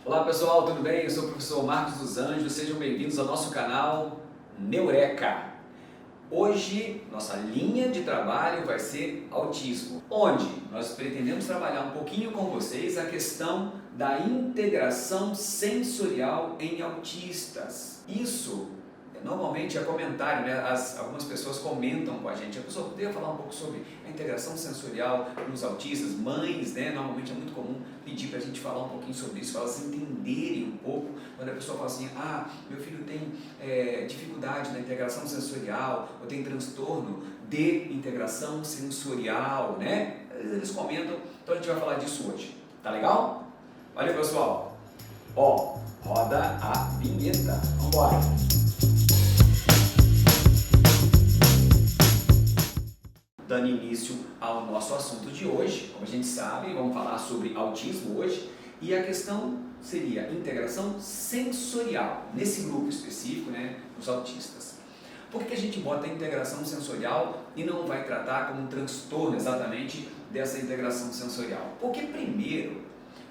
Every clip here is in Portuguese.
Olá pessoal, tudo bem? Eu sou o professor Marcos dos Anjos, sejam bem-vindos ao nosso canal Neureka. Hoje, nossa linha de trabalho vai ser autismo, onde nós pretendemos trabalhar um pouquinho com vocês a questão da integração sensorial em autistas. Isso normalmente é comentário, né? Algumas pessoas comentam com a gente. A pessoa poderia falar um pouco sobre a integração sensorial nos autistas, mães, né? Normalmente é muito comum pedir para a gente falar um pouquinho sobre isso, para elas entenderem um pouco. Quando a pessoa fala assim, meu filho tem dificuldade na integração sensorial, ou tem transtorno de integração sensorial, né? Eles comentam, então a gente vai falar disso hoje. Tá legal? Valeu, pessoal! Ó, roda a vinheta. Vambora! Dando início ao nosso assunto de hoje, como a gente sabe, vamos falar sobre autismo hoje, e a questão seria integração sensorial, nesse grupo específico, né, os autistas. Por que a gente bota a integração sensorial e não vai tratar como um transtorno exatamente dessa integração sensorial? Porque primeiro,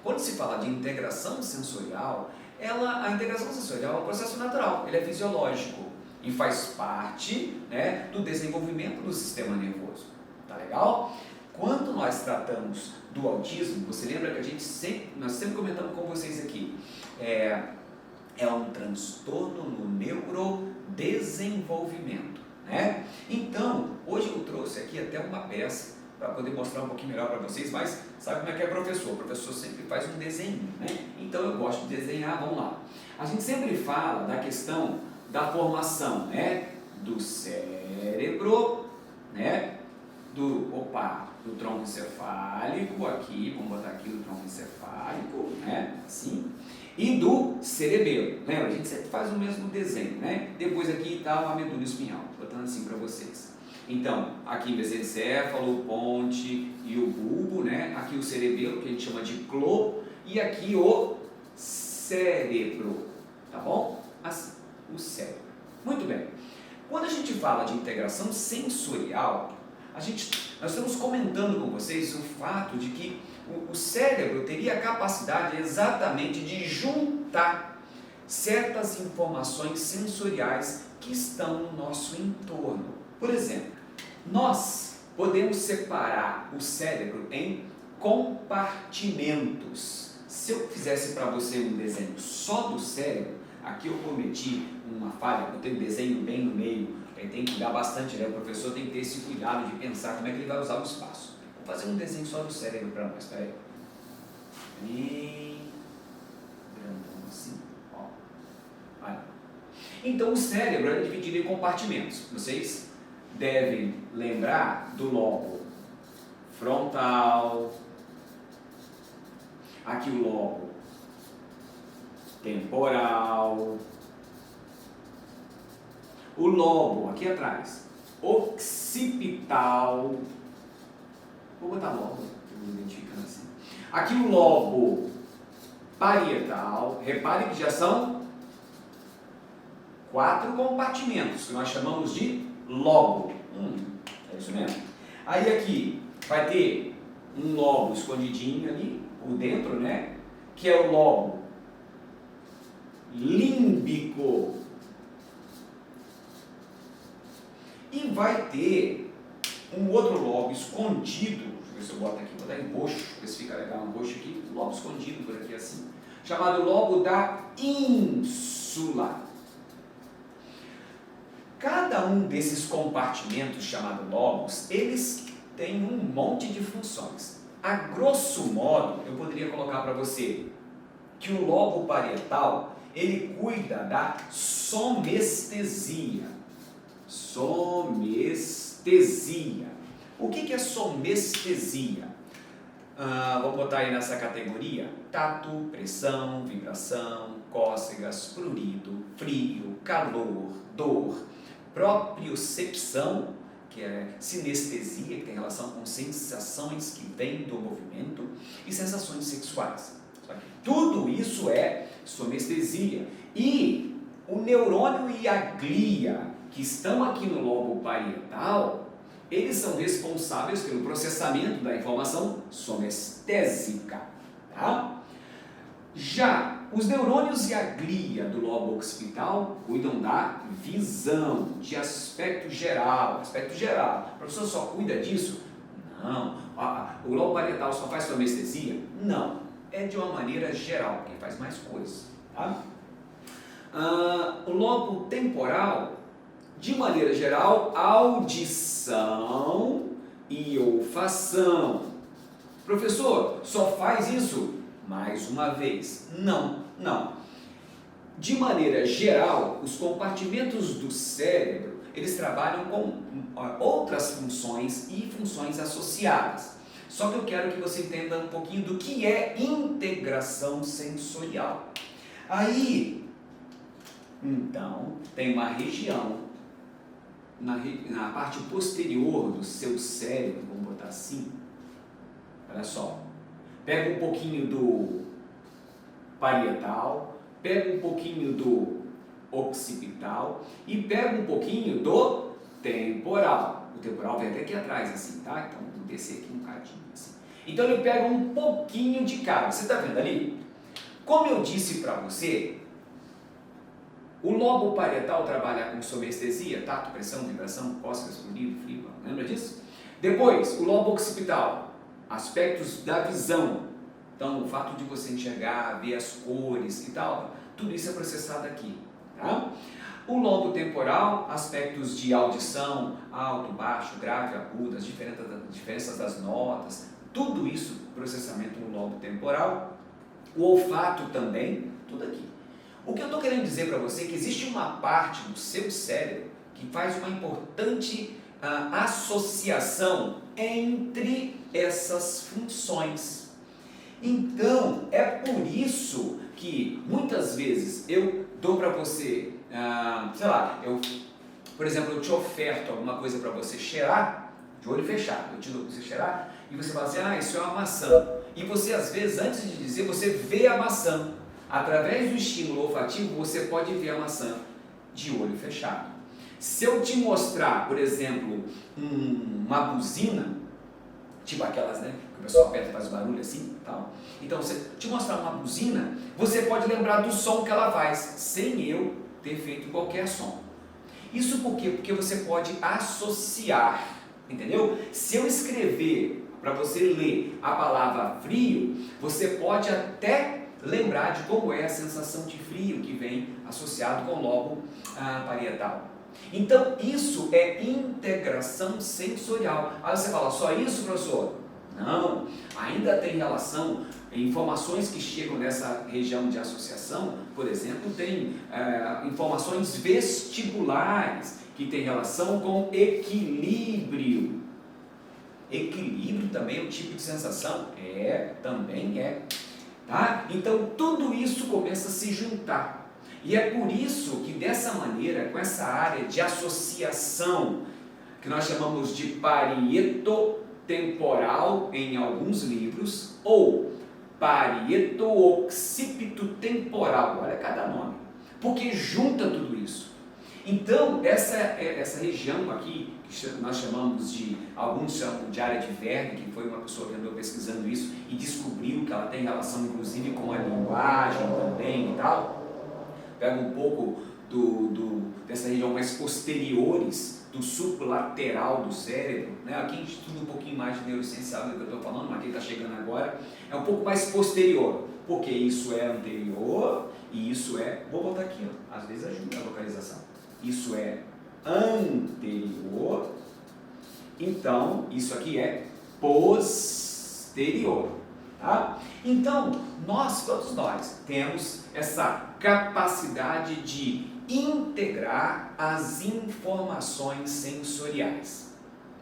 quando se fala de integração sensorial, a integração sensorial é um processo natural, ele é fisiológico e faz parte, né, do desenvolvimento do sistema nervoso. Tá legal? Quando nós tratamos do autismo, você lembra que nós sempre comentamos com vocês aqui, é um transtorno no neurodesenvolvimento, né? Então, hoje eu trouxe aqui até uma peça para poder mostrar um pouquinho melhor para vocês, mas sabe como é que é professor? O professor sempre faz um desenho, né? Então eu gosto de desenhar, vamos lá. A gente sempre fala da questão da formação, né, do cérebro, né, do tronco encefálico, aqui, vamos botar aqui o tronco encefálico, né, assim, e do cerebelo. Lembra, a gente sempre faz o mesmo desenho, né? Depois aqui está a medula espinhal, botando assim para vocês. Então, aqui mesencéfalo, o ponte e o bulbo, né? Aqui o cerebelo, que a gente chama de clo, e aqui o cérebro, tá bom? Assim, o cérebro. Muito bem. Quando a gente fala de integração sensorial, nós estamos comentando com vocês o fato de que o cérebro teria a capacidade exatamente de juntar certas informações sensoriais que estão no nosso entorno. Por exemplo, nós podemos separar o cérebro em compartimentos. Se eu fizesse para você um desenho só do cérebro, aqui eu cometi uma falha, eu tenho um desenho bem no meio, tem que cuidar bastante, né? O professor tem que ter esse cuidado de pensar como é que ele vai usar o espaço. Vou fazer um desenho só do cérebro para nós, espera aí. Bem grandão assim, ó. Olha. Então o cérebro é dividido em compartimentos. Vocês devem lembrar do lobo frontal, aqui o lobo temporal, o lobo aqui atrás occipital, vou botar lobo, me identificando assim, aqui o lobo parietal. Repare que já são 4 compartimentos que nós chamamos de lobo. É isso mesmo. Aí aqui vai ter um lobo escondidinho ali por dentro, né, que é o lobo límbico. E vai ter um outro lobo escondido, deixa eu ver se eu boto aqui, vou botar em roxo, ver se fica legal, um roxo aqui, um lobo escondido por aqui assim, chamado lobo da ínsula. Cada um desses compartimentos chamados lobos, eles têm um monte de funções. A grosso modo, eu poderia colocar para você que o lobo parietal, ele cuida da somestesia. Somestesia. O que é somestesia? Vou botar aí nessa categoria: tato, pressão, vibração, cócegas, prurido, frio, calor, dor, propriocepção, que é sinestesia, que tem relação com sensações que vêm do movimento, e sensações sexuais. Tudo isso é somestesia. E o neurônio e a glia, que estão aqui no lobo parietal, eles são responsáveis pelo processamento da informação somestésica. Tá? Já Os neurônios e a glia do lobo occipital cuidam da visão, de aspecto geral. Aspecto geral. O professor só cuida disso? Não. O lobo parietal só faz somestesia? Não. É de uma maneira geral, porque faz mais coisas. Tá? O lobo temporal, de maneira geral, audição e olfação. Professor, só faz isso? Mais uma vez, não. De maneira geral, os compartimentos do cérebro, eles trabalham com outras funções e funções associadas. Só que eu quero que você entenda um pouquinho do que é integração sensorial. Aí, então, tem uma região na parte posterior do seu cérebro, vamos botar assim, olha só, pega um pouquinho do parietal, pega um pouquinho do occipital e pega um pouquinho do temporal. O temporal vem até aqui atrás, assim, tá? Então, vou descer aqui um cadinho, assim. Então, ele pega um pouquinho de cada. Você está vendo ali? Como eu disse para você, o lobo parietal trabalha com somestesia, tato, pressão, vibração, cócegas, fluido, frio, lembra disso? Depois, o lobo occipital, aspectos da visão. Então, o fato de você enxergar, ver as cores e tal, tudo isso é processado aqui. Tá? O lobo temporal, aspectos de audição, alto, baixo, grave, agudo, as diferenças das notas, tudo isso, processamento no lobo temporal. O olfato também, tudo aqui. O que eu estou querendo dizer para você é que existe uma parte do seu cérebro que faz uma importante associação entre essas funções. Então, é por isso que muitas vezes eu dou para você, por exemplo, eu te oferto alguma coisa para você cheirar, de olho fechado, eu te dou para você cheirar, e você fala assim, isso é uma maçã. E você, às vezes, antes de dizer, você vê a maçã. Através do estímulo olfativo, você pode ver a maçã de olho fechado. Se eu te mostrar, por exemplo, uma buzina, tipo aquelas, né, que o pessoal aperta e faz barulho assim, tal. Então, se eu te mostrar uma buzina, você pode lembrar do som que ela faz, sem eu ter feito qualquer som. Isso por quê? Porque você pode associar, entendeu? Se eu escrever para você ler a palavra frio, você pode até lembrar de como é a sensação de frio que vem associado com o lobo parietal. Então, isso é integração sensorial. Aí você fala, só isso, professor? Não, ainda tem relação, informações que chegam nessa região de associação, por exemplo, tem informações vestibulares, que tem relação com equilíbrio. Equilíbrio também é um tipo de sensação? Também é. Tá? Então, tudo isso começa a se juntar. E é por isso que, dessa maneira, com essa área de associação, que nós chamamos de parieto-temporal em alguns livros, ou parieto-occipito-temporal, olha cada nome, porque junta tudo isso. Então, essa região aqui, que nós chamamos alguns chamam de área de Werner, que foi uma pessoa que andou pesquisando isso e descobriu que ela tem relação inclusive com a linguagem também e tal. Pega um pouco dessa região mais posteriores, do supralateral do cérebro, né? Aqui a gente estuda um pouquinho mais de neurociencial do que eu estou falando, mas quem está chegando agora é um pouco mais posterior, porque isso é anterior e isso vou botar aqui, ó, às vezes ajuda a localização. Isso é anterior, então isso aqui é posterior, tá? Então, todos nós temos essa capacidade de integrar as informações sensoriais,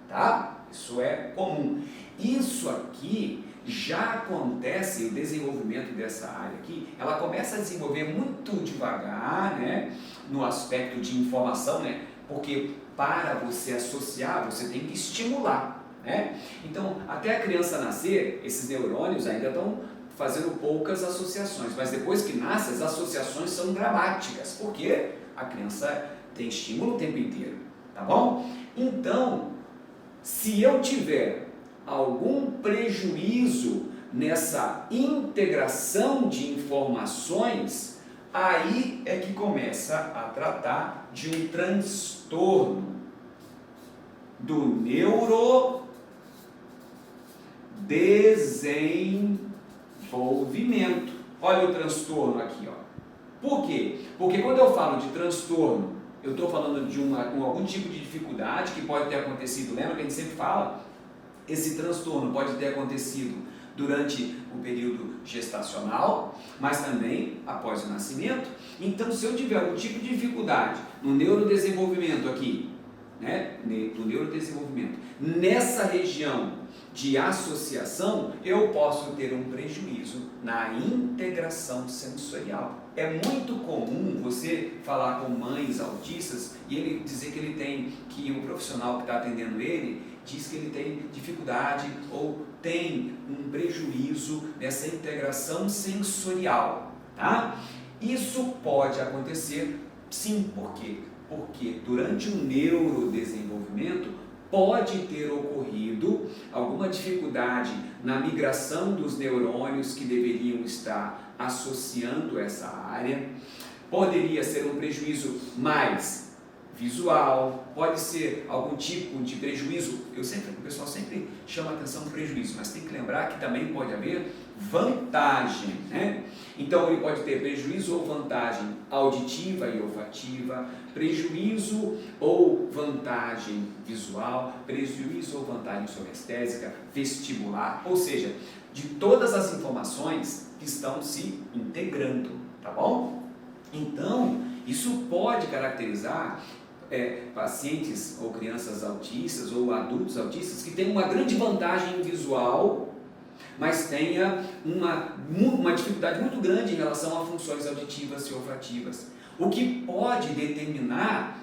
tá? Isso é comum. Isso aqui já acontece, o desenvolvimento dessa área aqui, ela começa a desenvolver muito devagar, né, no aspecto de informação, né, porque para você associar, você tem que estimular, né? Então, até a criança nascer, esses neurônios ainda estão fazendo poucas associações, mas depois que nasce, as associações são dramáticas, porque a criança tem estímulo o tempo inteiro, tá bom? Então, se eu tiver algum prejuízo nessa integração de informações, aí é que começa a tratar de um transtorno do neurodesenvolvimento. Olha o transtorno aqui, ó. Por quê? Porque quando eu falo de transtorno, eu estou falando de algum tipo de dificuldade que pode ter acontecido. Lembra que a gente sempre fala? Esse transtorno pode ter acontecido durante o período gestacional, mas também após o nascimento. Então, se eu tiver algum tipo de dificuldade no neurodesenvolvimento aqui, né, do neurodesenvolvimento, nessa região de associação, eu posso ter um prejuízo na integração sensorial. É muito comum você falar com mães autistas e ele dizer que o profissional que está atendendo ele diz que ele tem dificuldade ou tem um prejuízo nessa integração sensorial, tá? Isso pode acontecer, sim, por quê? Porque durante o neurodesenvolvimento pode ter ocorrido alguma dificuldade na migração dos neurônios que deveriam estar associando essa área, poderia ser um prejuízo mais visual, pode ser algum tipo de prejuízo, o pessoal sempre chama atenção para o prejuízo, mas tem que lembrar que também pode haver vantagem, né? Então ele pode ter prejuízo ou vantagem auditiva e olfativa, prejuízo ou vantagem visual, prejuízo ou vantagem somestésica, vestibular, ou seja, de todas as informações que estão se integrando, tá bom? Então, isso pode caracterizar pacientes ou crianças autistas ou adultos autistas que têm uma grande vantagem visual, mas tenha uma dificuldade muito grande em relação a funções auditivas e olfativas, o que pode determinar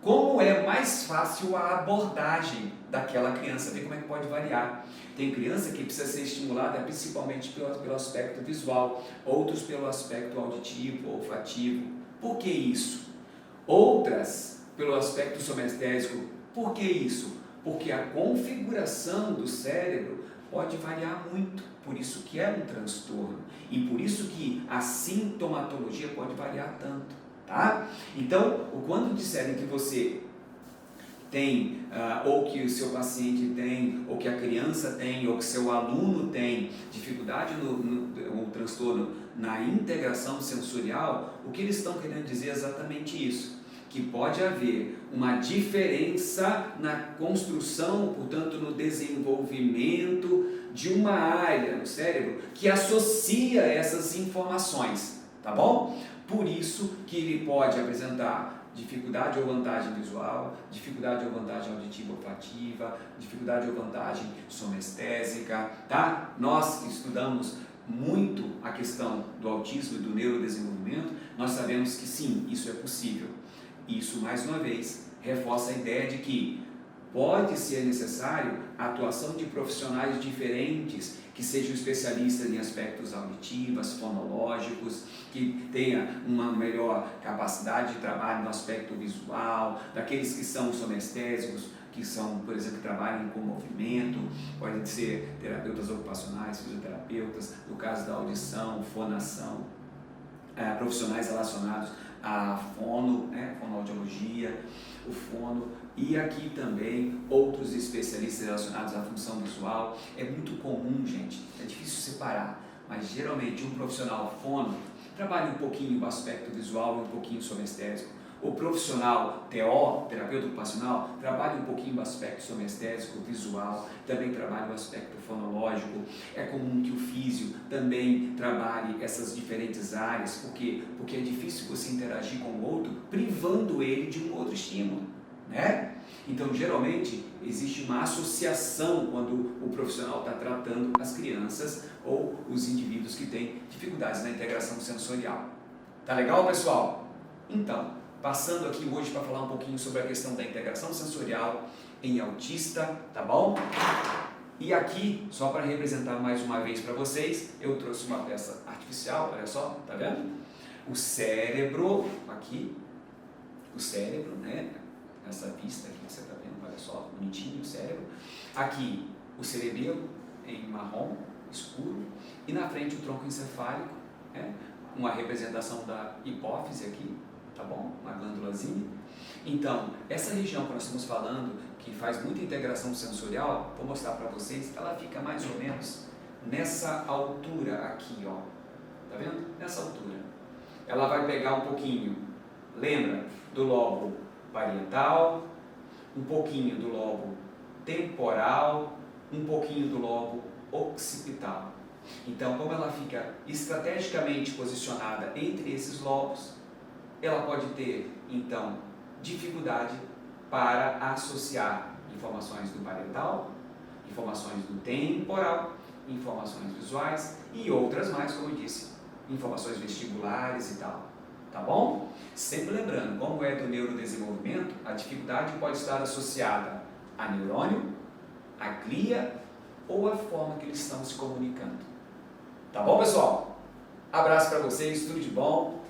como é mais fácil a abordagem daquela criança. Vê como é que pode variar. Tem criança que precisa ser estimulada principalmente pelo aspecto visual, outros pelo aspecto auditivo, olfativo. Por que isso? Outras pelo aspecto somestésico. Por que isso? Porque a configuração do cérebro pode variar muito, por isso que é um transtorno e por isso que a sintomatologia pode variar tanto, tá? Então, quando disserem que você tem, ou que o seu paciente tem, ou que a criança tem, ou que seu aluno tem dificuldade no transtorno na integração sensorial, o que eles estão querendo dizer é exatamente isso, que pode haver uma diferença na construção, portanto, no desenvolvimento de uma área no cérebro que associa essas informações, tá bom? Por isso que ele pode apresentar dificuldade ou vantagem visual, dificuldade ou vantagem auditiva olfativa, dificuldade ou vantagem somestésica, tá? Nós que estudamos muito a questão do autismo e do neurodesenvolvimento, nós sabemos que sim, isso é possível. Isso, mais uma vez, reforça a ideia de que pode ser necessário a atuação de profissionais diferentes, que sejam especialistas em aspectos auditivos, fonológicos, que tenha uma melhor capacidade de trabalho no aspecto visual, daqueles que são somestésicos, que são, por exemplo, que trabalham com movimento, podem ser terapeutas ocupacionais, fisioterapeutas, no caso da audição, fonação, profissionais relacionados a fono, fonoaudiologia, o fono, e aqui também outros especialistas relacionados à função visual. É muito comum, gente, é difícil separar, mas geralmente um profissional fono trabalha um pouquinho o aspecto visual e um pouquinho somestésico. O profissional TO, terapeuta ocupacional, trabalha um pouquinho o aspecto somestésico, visual, também trabalha o aspecto fonológico. É comum que o físio também trabalhe essas diferentes áreas. Por quê? Porque é difícil você interagir com o outro, privando ele de um outro estímulo, né? Então, geralmente, existe uma associação quando o profissional está tratando as crianças ou os indivíduos que têm dificuldades na integração sensorial. Tá legal, pessoal? Então, passando aqui hoje para falar um pouquinho sobre a questão da integração sensorial em autista, tá bom? E aqui, só para representar mais uma vez para vocês, eu trouxe uma peça artificial, olha só, tá vendo? O cérebro, aqui, o cérebro, né? Essa vista aqui que você está vendo, olha só, bonitinho o cérebro. Aqui, o cerebelo em marrom, escuro, e na frente o tronco encefálico, né? Uma representação da hipófise aqui, tá bom? Uma glândulazinha. Então, essa região que nós estamos falando, que faz muita integração sensorial, vou mostrar para vocês, ela fica mais ou menos nessa altura aqui, ó. Tá vendo? Nessa altura. Ela vai pegar um pouquinho, lembra, do lobo parietal, um pouquinho do lobo temporal, um pouquinho do lobo occipital. Então, como ela fica estrategicamente posicionada entre esses lobos, ela pode ter, então, dificuldade para associar informações do parietal, informações do temporal, informações visuais e outras mais, como eu disse, informações vestibulares e tal. Tá bom? Sempre lembrando, como é do neurodesenvolvimento, a dificuldade pode estar associada a neurônio, a glia ou a forma que eles estão se comunicando. Tá bom, pessoal? Abraço para vocês, tudo de bom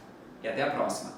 e até a próxima.